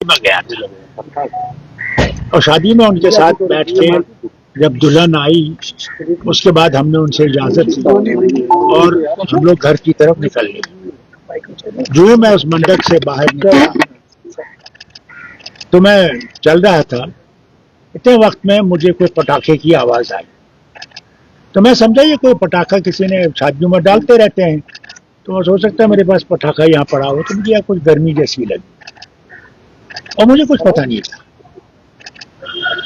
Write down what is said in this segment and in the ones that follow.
میں گیا تھا اور شادی میں ان کے ساتھ بیٹھ کے جب دلہن آئی اس کے بعد ہم نے ان سے اجازت لی اور ہم لوگ گھر کی طرف نکل گئے. جو ہی میں اس منڈپ سے باہر نکلا تو میں چل رہا تھا, اتنے وقت میں مجھے کوئی پٹاخے کی آواز آئی تو میں سمجھا یہ کوئی پٹاخہ کسی نے شادیوں میں ڈالتے رہتے ہیں, تو ہو سکتا ہے میرے پاس پٹاخہ یہاں پڑا ہو, تو مجھے کچھ گرمی جیسی لگی اور مجھے کچھ پتہ نہیں تھا.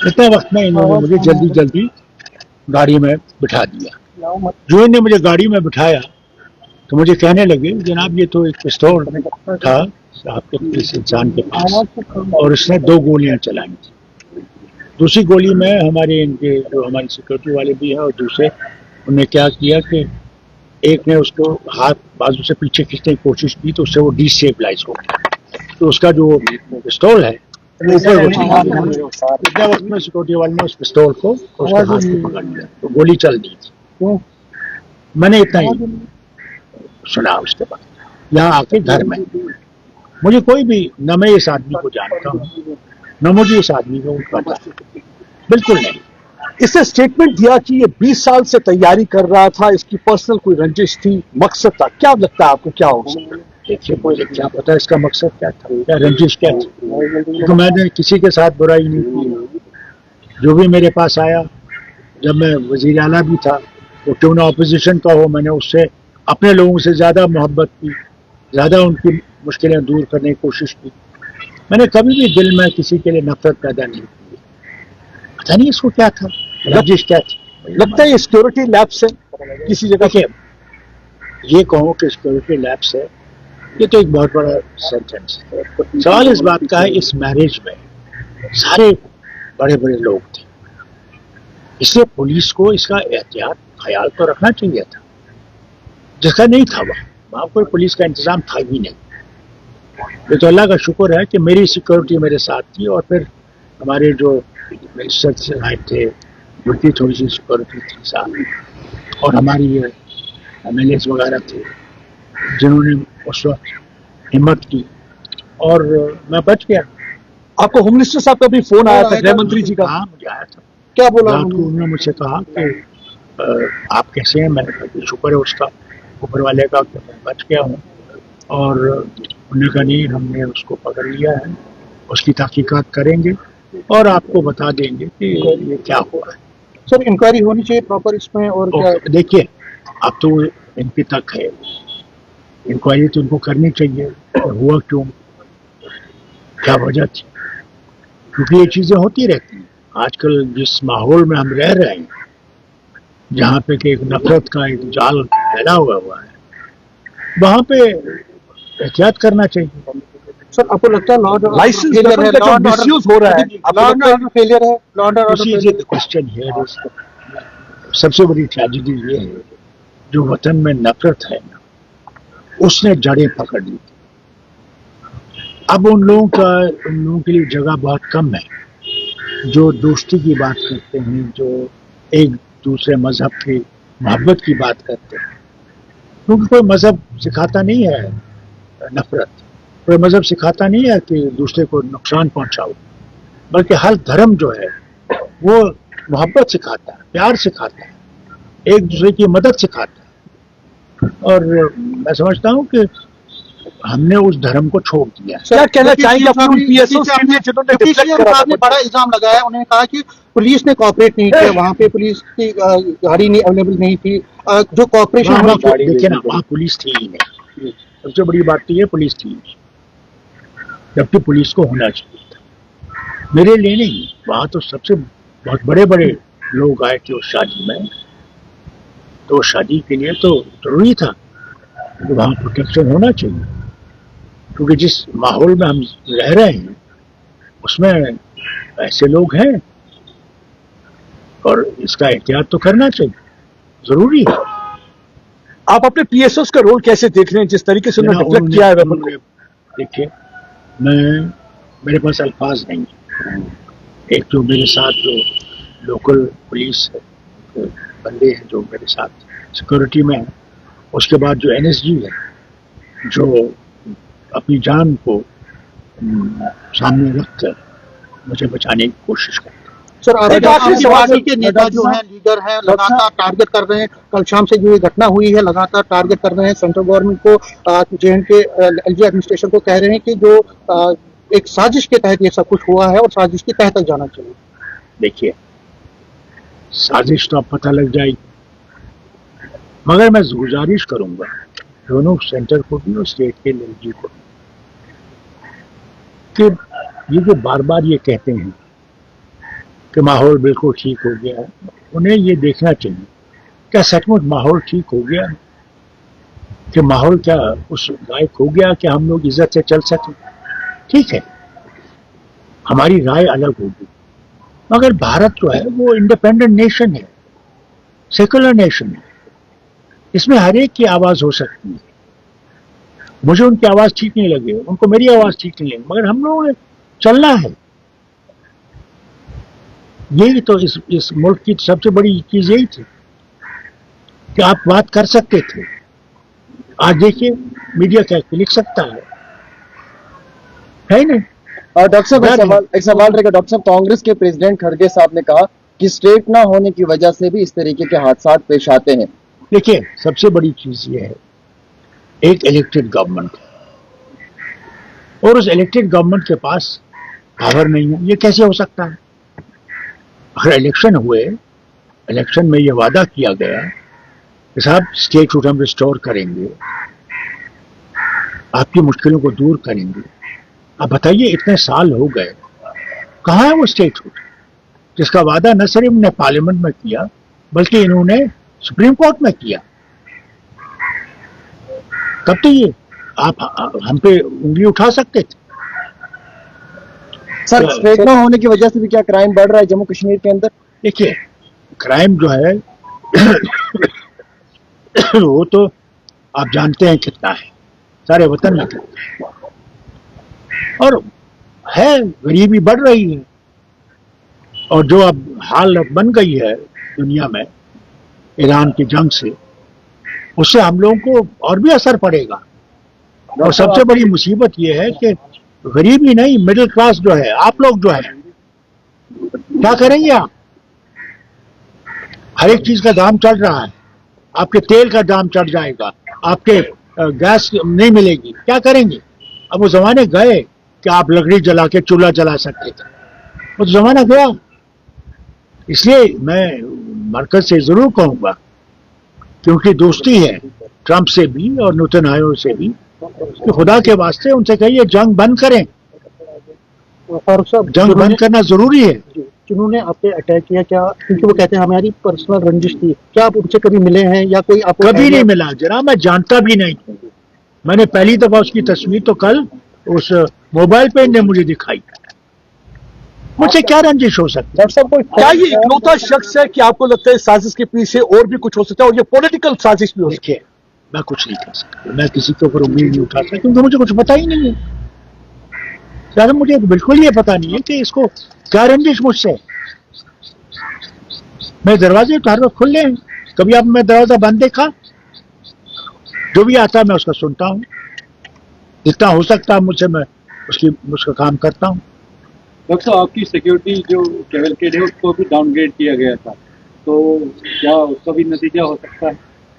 اتنے وقت میں انہوں نے مجھے جلدی جلدی گاڑی میں بٹھا دیا. جو انہوں نے مجھے گاڑی میں بٹھایا تو مجھے کہنے لگے جناب یہ تو ایک پستول تھا آپ کے اس انسان کے پاس اور اس نے 2 گولیاں چلائیں تھیں. دوسری گولی میں ہمارے ان کے جو ہمارے سیکورٹی والے بھی ہیں اور دوسرے انہوں نے کیا کیا کہ ایک نے اس کو ہاتھ بازو سے پیچھے کھینچنے کی کوشش کی تو اس سے وہ ڈی اسٹیبلائز ہو گیا, تو اس کا جو پستول ہے اوپر اتنے وقت میں سیکورٹی والے نے اس پستول کو اس کے ہاتھ کو پکڑ لیا تو گولی چل دی تھی. میں نے اتنا ہی سنا. اس کے بعد یہاں آ کے گھر میں مجھے کوئی بھی نہ میں اس آدمی کو جانتا ہوں نہ مجھے اس آدمی کو پتا, بالکل نہیں. اس نے اسٹیٹمنٹ دیا کہ یہ 20 سال سے تیاری کر رہا تھا, اس کی پرسنل کوئی رنجش تھی, مقصد تھا. کیا لگتا ہے آپ کو کیا ہو سکتا ہے؟ دیکھیے مجھے کیا پتا اس کا مقصد کیا تھا, کیا رنجش کیا تھی, کیونکہ میں نے کسی کے ساتھ برائی نہیں کی. جو بھی میرے پاس آیا جب میں وزیر اعلیٰ بھی تھا وہ کیوں نہ اپوزیشن کا ہو, میں نے اس سے اپنے لوگوں سے زیادہ محبت کی, زیادہ ان کی مشکلیں دور کرنے کی کوشش کی. میں نے کبھی بھی دل میں کسی کے لیے نفرت پیدا نہیں کی. پتہ نہیں اس کو کیا تھا, رنجش کیا تھی. لگتا ہے یہ سیکورٹی لیب سے کسی جگہ دیکھیے یہ کہوں کہ سیکورٹی لیب سے, یہ تو ایک بہت بڑا سینٹینس ہے. سوال اس بات کا ہے اس میرج میں سارے بڑے بڑے لوگ تھے, اس لیے پولیس کو اس کا احتیاط خیال تو رکھنا چاہیے تھا, جس کا نہیں تھا. وہاں کوئی پولیس کا انتظام تھا ہی نہیں. یہ تو اللہ کا شکر ہے کہ میری سیکورٹی میرے ساتھ تھی اور پھر ہمارے جو منسٹر صاحب تھے ان کی تھوڑی سی سیکورٹی تھی ساتھ, اور ہماری یہ ایم ایل ایز وغیرہ تھے جنہوں نے اس وقت ہمت کی اور میں بچ گیا. آپ کو ہوم منسٹر صاحب کا بھی فون آیا تھا, گृہ منتری جی کا؟ ہاں مجھے آیا تھا. کیا بولا انہوں نے مجھ سے کہا کہ آپ کیسے ہیں. میں نے کہا شکر ہے اس کا, اوپر والے کا کہ میں بچ گیا ہوں. اور انہوں نے کہا نہیں ہم نے اس کو پکڑ لیا ہے, اس کی تحقیقات کریں گے اور آپ کو بتا دیں گے کہ یہ کیا ہوا ہے. سر انکوائری ہونی چاہیے پراپر اس میں. اور دیکھیے اب تو ان کی تک ہے, انکوائری تو ان کو کرنی چاہیے. ہوا کیوں, کیا وجہ تھی, کیونکہ یہ چیزیں ہوتی رہتی ہیں. آج کل جس ماحول میں ہم رہ رہے ہیں جہاں پہ کہ ایک نفرت کا ایک جال پھیلا ہوا ہے, وہاں پہ احتیاط کرنا چاہیے. سر آپ کو لگتا ہے لائسنس کا مس یوز ہو رہا ہے؟ سب سے بڑی ٹریجڈی یہ ہے جو وطن میں نفرت ہے نا, اس نے جڑیں پکڑ لی. اب ان لوگوں کے لیے جگہ بہت کم ہے جو دوستی کی بات کرتے ہیں, جو ایک دوسرے مذہب کی محبت کی بات کرتے ہیں. کیونکہ کوئی مذہب سکھاتا نہیں ہے نفرت, کوئی مذہب سکھاتا نہیں ہے کہ دوسرے کو نقصان پہنچاؤ, بلکہ ہر دھرم جو ہے وہ محبت سکھاتا ہے, پیار سکھاتا ہے, ایک دوسرے کی مدد سکھاتا ہے. اور میں سمجھتا ہوں کہ ہم نے اس دھرم کو چھوڑ دیا. کیا کہنا چاہیں گے جنہوں نے بڑا الزام لگایا, انہوں نے کہا کہ پولیس نے کوآپریٹ نہیں کیا, وہاں پہ پولیس کی گاڑی نہیں اویلیبل نہیں تھی, جو کوآپریشن دیکھیں نا وہاں پولیس تھی ہی نہیں. سب سے بڑی بات تو یہ پولیس تھی نہیں, جبکہ پولیس کو ہونا چاہیے تھا. میرے لیے نہیں, وہاں تو سب سے بہت بڑے بڑے لوگ آئے تھے اس شادی میں, تو شادی کے لیے تو ضروری تھا کہ وہاں پروٹیکشن ہونا چاہیے. کیونکہ جس ماحول میں ہم رہ رہے ہیں اس میں ایسے لوگ ہیں اور اس کا احتیاط تو کرنا چاہیے, ضروری ہے. آپ اپنے پی ایس اوز کا رول کیسے دیکھ رہے ہیں جس طریقے سے انہوں نے ڈیفلیکٹ کیا ہے؟ دیکھیے میرے پاس الفاظ نہیں ہیں. ایک جو میرے ساتھ جو لوکل پولیس بندے ہیں جو میرے ساتھ سیکورٹی میں ہیں, اس کے بعد جو این ایس جی ہے جو اپنی جان کو सामने रखकर मुझे बचाने की कोशिश करता हूं। सर आप एक आखिरी सवाल पार्टी के सर, नेता डॉक्टर जो साहब, हैं, लीडर हैं, डॉक्टर लगातार टारगेट कर रहे हैं। कल शाम से जो ये घटना हुई है, लगातार टारगेट कर रहे हैं सेंट्रल गवर्नमेंट को, J&K LG एडमिनिस्ट्रेशन को कह रहे हैं कि जो एक साजिश के तहत ये सब कुछ हुआ है और साजिश के तहत तक जाना चाहिए। देखिए, साजिश तो अब पता लग जाएगी, मगर मैं गुजारिश करूंगा दोनों सेंटर को भी और स्टेट के LG को कि ये जो बार बार ये कहते हैं कि माहौल बिल्कुल ठीक हो गया है, उन्हें ये देखना चाहिए क्या सचमुच माहौल ठीक हो गया, कि माहौल क्या उस लायक हो गया कि हम लोग इज्जत से चल सकें। ठीक है, हमारी राय अलग होगी, मगर भारत जो है वो इंडिपेंडेंट नेशन है, सेकुलर नेशन है, इसमें हर एक की आवाज हो सकती है। मुझे उनकी आवाज ठीक नहीं लगे, उनको मेरी आवाज ठीक नहीं लगी, मगर हम लोगों ने चलना है। यही तो इस मुल्क की सबसे बड़ी चीज यही थी कि आप बात कर सकते थे। आज देखिए मीडिया क्या लिख सकता है नहीं। और डॉक्टर साहब एक सवाल रहेगा। डॉक्टर साहब, कांग्रेस के प्रेसिडेंट खड़गे साहब ने कहा कि स्टेट ना होने की वजह से भी इस तरीके के हादसा पेश आते हैं। देखिए, सबसे बड़ी चीज ये है, एक इलेक्टेड गवर्नमेंट और उस इलेक्टेड गवर्नमेंट के पास पावर नहीं है, ये कैसे हो सकता है? अगर इलेक्शन हुए, इलेक्शन में ये वादा किया गया कि साहब स्टेट हम रिस्टोर करेंगे, आपकी मुश्किलों को दूर करेंगे। अब बताइए, इतने साल हो गए, कहाँ है वो स्टेटहुड जिसका वादा न सिर्फ इन्होंने पार्लियामेंट में किया बल्कि इन्होंने सुप्रीम कोर्ट में किया। तब तो ये आप हम पे उंगली उठा सकते थे। सर, स्टेट ना होने की वजह से भी क्या क्राइम बढ़ रहा है जम्मू कश्मीर के अंदर? देखिए, क्राइम जो है वो तो आप जानते हैं कितना है, सारे वतन में कितना है, और है गरीबी बढ़ रही है, और जो अब हालत बन गई है दुनिया में ईरान की जंग से, उससे हम लोगों को और भी असर पड़ेगा। और सबसे बड़ी मुसीबत ये है कि गरीबी नहीं, मिडिल क्लास जो है, आप लोग जो है, क्या करेंगे आप? हर एक चीज का दाम चढ़ रहा है, आपके तेल का दाम चढ़ जाएगा, आपके गैस नहीं मिलेगी, क्या करेंगे? अब वो जमाने गए कि आप लकड़ी जला के चूल्हा जला सकते थे, वो तो जमाना गया। इसलिए मैं मरकज से जरूर कहूंगा, क्योंकि दोस्ती है ट्रंप से भी और नेतन्याहू से भी, कि खुदा के वास्ते उनसे कहिए जंग बंद करें। फारूक साहब, जंग बंद करना जरूरी है। जिन्होंने आप पे अटैक किया, क्या क्योंकि वो कहते हैं हमारी पर्सनल रंजिश थी, क्या आप उनसे कभी मिले हैं या कोई आपको? कभी नहीं मिला जनाब, मैं जानता भी नहीं। मैंने पहली दफा उसकी तस्वीर तो कल उस मोबाइल पे ने मुझे दिखाई, मुझसे क्या रंजिश हो सकती है? डॉक्टर साहब, क्या ये इकलौता शख्स है कि आपको लगता है साजिश के पीछे और भी कुछ हो सकता है और ये पॉलिटिकल साजिश भी हो सकती है? देखिए, मैं कुछ नहीं कर सकता, मैं किसी के ऊपर उम्मीद नहीं उठा सकता, क्योंकि मुझे कुछ पता ही नहीं है। यार मुझे बिल्कुल ये पता नहीं है कि इसको क्या रंजिश मुझसे। मैं दरवाजे हर वक्त खुले हैं, कभी आप मैं दरवाजा बंद देखा? जो भी आता है मैं उसका सुनता हूँ, जितना हो सकता है मुझसे मैं उसका काम करता हूँ। डॉक्टर साहब, आपकी सिक्योरिटी जो कैवलकेड है उसको भी डाउनग्रेड किया गया था, तो क्या उसका भी नतीजा हो सकता है?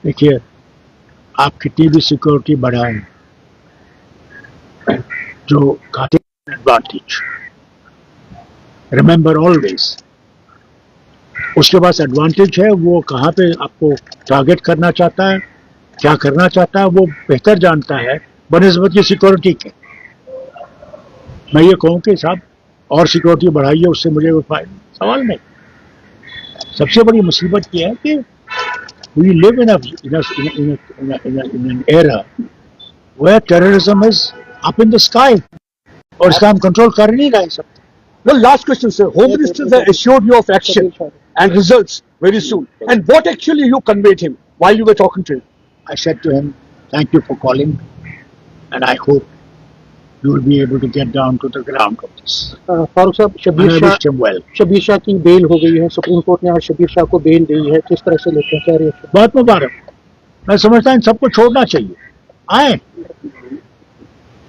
देखिए, आप कितनी भी सिक्योरिटी बढ़ाएं, जो खाते एडवांटेज, रिमेंबर ऑलवेज, उसके पास एडवांटेज है, वो कहाँ पे आपको टारगेट करना चाहता है, क्या करना चाहता है, वो बेहतर जानता है बनिस्बत की सिक्योरिटी के। मैं ये कहूँ कि साहब और सिक्योरिटी बढ़ाइए, उससे मुझे कोई सवाल नहीं। सबसे बड़ी मुसीबत ये है कि we live in an era where terrorism is up in the sky, और इसका हम कंट्रोल कर नहीं रहे सब। Well, last question, sir. Home Minister has assured you of action and results very soon. And what actually you conveyed him while you were talking to him? I said to him, thank you for calling, and I hope you will be able to get down to the ground of this. Farooq साहब, And I wished him well. Shabir Shah की bell हो गई है, supreme court ने आज शबीर शाह को bell दी है, किस तरह से लेते हैं, क्या रिएक्शन? बहुत मुबारक। मैं समझता हूँ इन सबको छोड़ना चाहिए, आए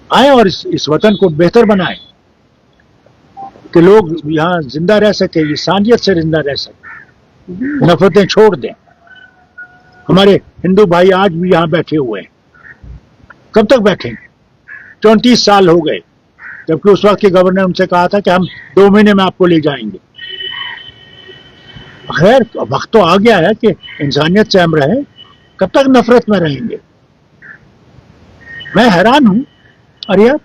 आए और इस वतन को बेहतर बनाएं कि लोग यहाँ जिंदा रह सके, इंसानियत से जिंदा रह सके, नफरतें छोड़ दें। हमारे हिंदू भाई आज भी यहाँ बैठे हुए हैं, कब तक बैठेंगे? 34 साल हो गए, जबकि उस वक्त के गवर्नर उनसे कहा था कि हम 2 महीने में आपको ले जाएंगे। खैर, वक्त तो आ गया है कि इंसानियत से हम रहे, कब तक नफरत में रहेंगे? मैं हैरान हूं। अरे यार,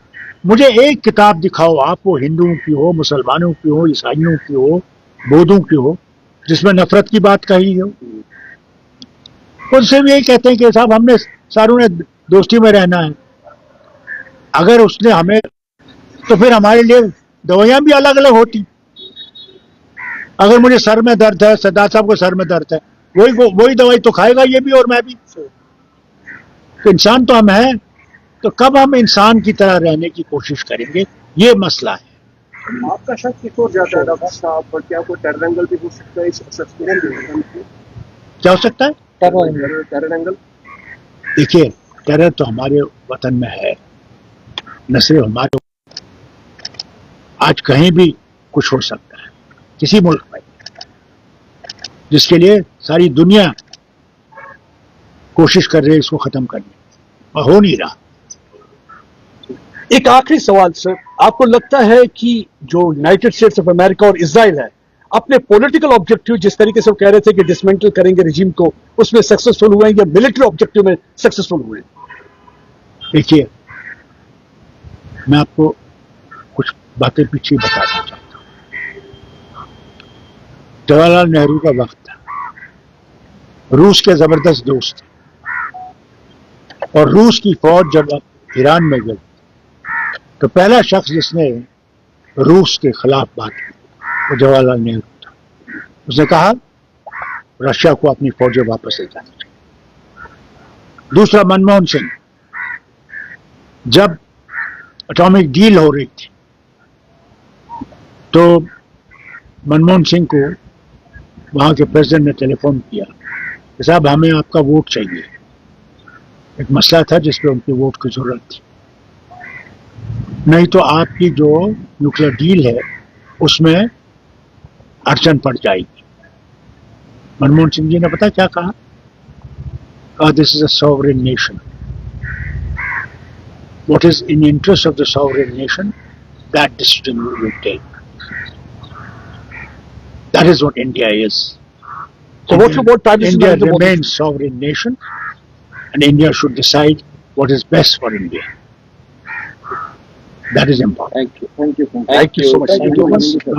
मुझे एक किताब दिखाओ आप, वो हिंदुओं की हो, मुसलमानों की हो, ईसाइयों की हो, बौद्धों की हो, जिसमें नफरत की बात कही हो। उनसे भी यही कहते हैं कि साहब हमने सारों ने दोस्ती में रहना है। अगर उसने हमें, तो फिर हमारे लिए दवाइयां भी अलग अलग होती। अगर मुझे सर में दर्द है, सरदार साहब को सर में दर्द है, वही दवाई तो खाएगा ये भी और मैं भी। तो इंसान तो हम हैं, तो कब हम इंसान की तरह रहने की कोशिश करेंगे? ये मसला है। आपका शक किस ओर जाता है डॉक्टर साहब, पर क्या कोई टेरर एंगल भी हो सकता है इस असेसमेंट में? क्या हो सकता है? Terror angle. देखिए, टेरर तो हमारे वतन में है, न सिर्फ हमारे, आज कहीं भी कुछ हो सकता है, किसी मुल्क में, जिसके लिए सारी दुनिया कोशिश कर रही है इसको खत्म करने, और हो नहीं रहा। एक आखिरी सवाल सर, आपको लगता है कि जो यूनाइटेड स्टेट्स ऑफ अमेरिका और इजराइल है, अपने पॉलिटिकल ऑब्जेक्टिव जिस तरीके से वो कह रहे थे कि डिसमेंटल करेंगे रजीम को, उसमें सक्सेसफुल हुए हैं या मिलिट्री ऑब्जेक्टिव में सक्सेसफुल हुए हैं? देखिए, मैं आपको कुछ बातें पीछे बताना चाहता हूं। जवाहरलाल नेहरू का वक्त था, रूस के जबरदस्त दोस्त थे, और रूस की फौज जब ईरान में गई तो पहला शख्स जिसने रूस के खिलाफ बात की वो जवाहरलाल नेहरू था। उसने कहा रशिया को अपनी फौजें वापस ले जानी चाहिए। दूसरा, मनमोहन सिंह, जब एटॉमिक डील हो रही थी तो मनमोहन सिंह को वहां के प्रेसिडेंट ने टेलीफोन किया कि साहब हमें आपका वोट चाहिए। एक मसला था जिस पे उनकी वोट की जरूरत थी, नहीं तो आपकी जो न्यूक्लियर डील है उसमें अड़चन पड़ जाएगी। मनमोहन सिंह जी ने पता क्या कहा? This is a sovereign nation, what is in interest of the sovereign nation, that decision we will take. That is what India is. So what Prime Minister India Narendra Modi? remains sovereign nation, and India should decide what is best for India. That is important. Thank you. Thank you so much. Thank you.